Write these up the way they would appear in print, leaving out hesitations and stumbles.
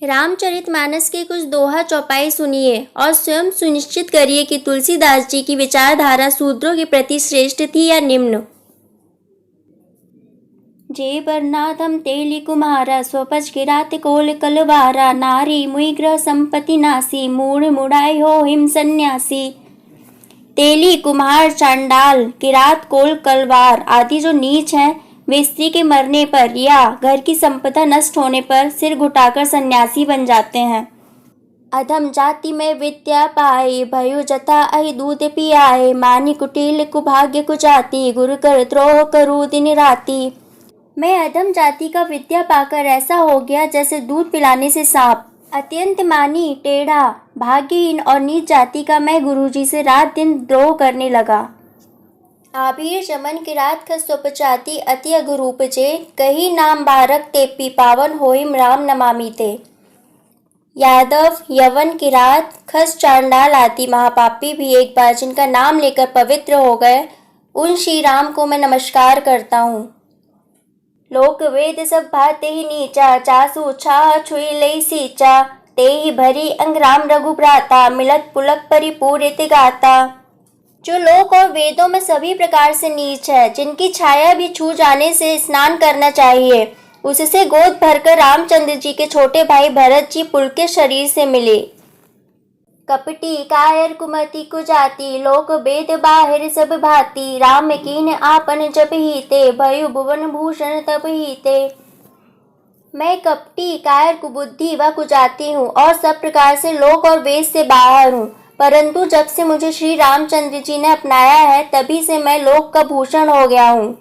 रामचरितमानस के कुछ दोहा चौपाई सुनिए और स्वयं सुनिश्चित करिए कि तुलसीदास जी की विचारधारा शूद्रों के प्रति श्रेष्ठ थी या निम्न। जे बरनाथम तेली कुम्हारा स्वपच किरात कोल कलवारा नारी मुई ग्रह संपत्ति नासी मूढ़ मुड़ाई हो हिम सन्यासी। तेली, कुम्हार, चांडाल, किरात, कोल, कलवार आदि जो नीच हैं वे स्त्री के मरने पर या घर की संपदा नष्ट होने पर सिर घुटाकर सन्यासी बन जाते हैं। अधम जाति में विद्या पाए भयो जथा अहि दूध पियाए मानी कुटिल कुभाग्य कुजाति गुरु कर द्रोह करू दिन राति। मैं अधम जाति का विद्या पाकर ऐसा हो गया जैसे दूध पिलाने से सांप। अत्यंत मानी, टेढ़ा, भाग्यहीन और नीच जाति का मैं गुरुजी से रात दिन द्रोह करने लगा। आभीर चमन किरात खस स्वपचाति अति अघरूपजे कही नाम बारक तेपी पावन होइम राम नमामि ते। यादव, यवन, किरात, खस, चांडाल आदि महापापी भी एक बार जिनका नाम लेकर पवित्र हो गए उन श्री राम को मैं नमस्कार करता हूँ। लोक वेद सब भाते ही नीचा चासु छाह छुई लई सीचा ते ही भरी अंग्राम रघुभ्राता मिलत पुलक परिपूरित गाता। जो लोक और वेदों में सभी प्रकार से नीच है, जिनकी छाया भी छू जाने से स्नान करना चाहिए, उससे गोद भरकर रामचंद्र जी के छोटे भाई भरत जी पुलकित शरीर से मिले। कपटी, कायर, कुमति, कुजाति लोक वेद बाहिर सब भांति राम कीन आपन जब हीते भयु भुवन भूषण तब हीते। मैं कपटी, कायर, कुबुद्धि व कुजाति हूँ और सब प्रकार से लोक और वेद से बाहर हूँ, परंतु जब से मुझे श्री रामचंद्र जी ने अपनाया है तभी से मैं लोक का भूषण हो गया हूँ।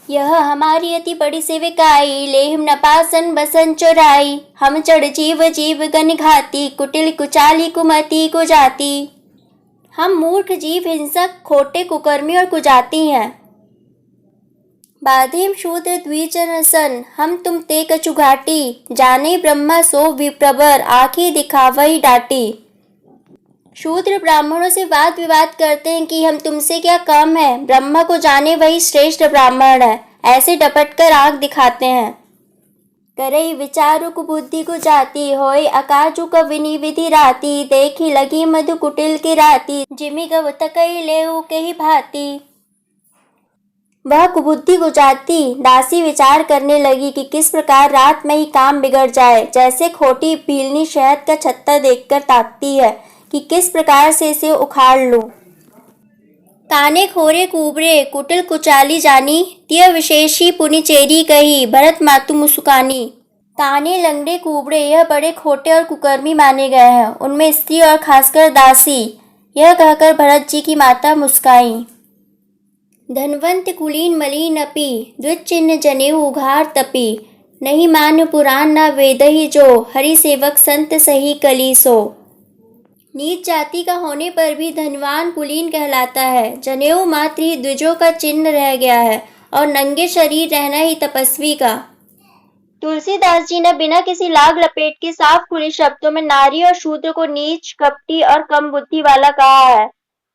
यह हमारी अति बड़ी सेविकाई लेहिम नपासन बसन चोराई हम चढ़ जीव जीव गन घाती कुटिल कुचाली कुमति कुजाति। हम मूर्ख जीव, हिंसक, खोटे, कुकर्मी और कुजाति हैं। बाधिम शूद्र द्विजन सन हम तुम ते कछु घाटी जाने ब्रह्मा सो विप्रवर आँखें दिखावही डाटी। शूद्र ब्राह्मणों से वाद विवाद करते हैं कि हम तुमसे क्या कम है, ब्रह्मा को जाने वही श्रेष्ठ ब्राह्मण है, ऐसे डपट कर आंख दिखाते हैं। करई विचारु कुबुद्धि को जाती होय अकाजु कविनी विधि राती देखी लगी मधु कुटिल की राती जिमि गव तकई लेऊ कही भाती। वह कुबुद्धि को जाती दासी विचार करने लगी कि किस प्रकार रात में ही काम बिगड़ जाए, जैसे खोटी भीलनी शहद का छत्ता देखकर ताकती है कि किस प्रकार से इसे उखाड़ लूं। ताने खोरे कुबरे कुटिल कुचाली जानी तिय विशेषी पुनिचेरी कही भरत मातु मुस्कानी। ताने, लंगड़े, कुबड़े यह बड़े खोटे और कुकर्मी माने गए हैं, उनमें स्त्री और खासकर दासी, यह कहकर भरत जी की माता मुस्काई। धनवंत कुलीन मलिन अपी द्विचिन्ह जनेऊ उघार तपी नहीं मान पुराण न वेद ही जो हरि सेवक संत सही कली सो। नीच जाति का होने पर भी धनवान कुलीन कहलाता है, जनेऊ मात्र ही द्विजों का चिन्ह रह गया है और नंगे शरीर रहना ही तपस्वी का। तुलसीदास जी ने बिना किसी लाग लपेट के साफ खुले शब्दों में नारी और शूद्र को नीच, कपटी और कम बुद्धि वाला कहा है।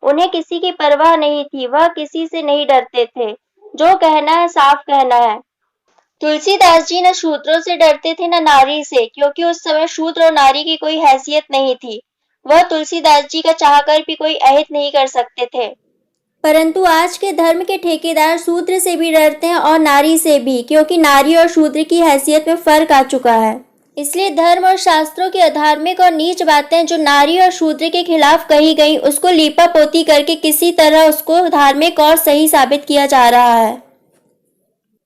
उन्हें किसी की परवाह नहीं थी, वह किसी से नहीं डरते थे, जो कहना है साफ कहना है। तुलसीदास जी न शूद्रों से डरते थे न नारी से, क्योंकि उस समय शूद्र और नारी की कोई हैसियत नहीं थी। वह तुलसीदास जी का चाहकर भी कोई अहित नहीं कर सकते थे। परंतु आज के धर्म के ठेकेदार शूद्र से भी डरते हैं और नारी से भी, क्योंकि नारी और शूद्र की हैसियत में फर्क आ चुका है। इसलिए धर्म और शास्त्रों की अधार्मिक और नीच बातें जो नारी और शूद्र के खिलाफ कही गई उसको लीपा पोती करके किसी तरह उसको धार्मिक और सही साबित किया जा रहा है।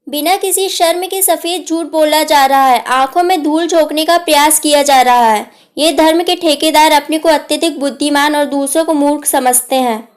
बिना किसी शर्म के सफेद झूठ बोला जा रहा है, आंखों में धूल झोंकने का प्रयास किया जा रहा है। ये धर्म के ठेकेदार अपने को अत्यधिक बुद्धिमान और दूसरों को मूर्ख समझते हैं।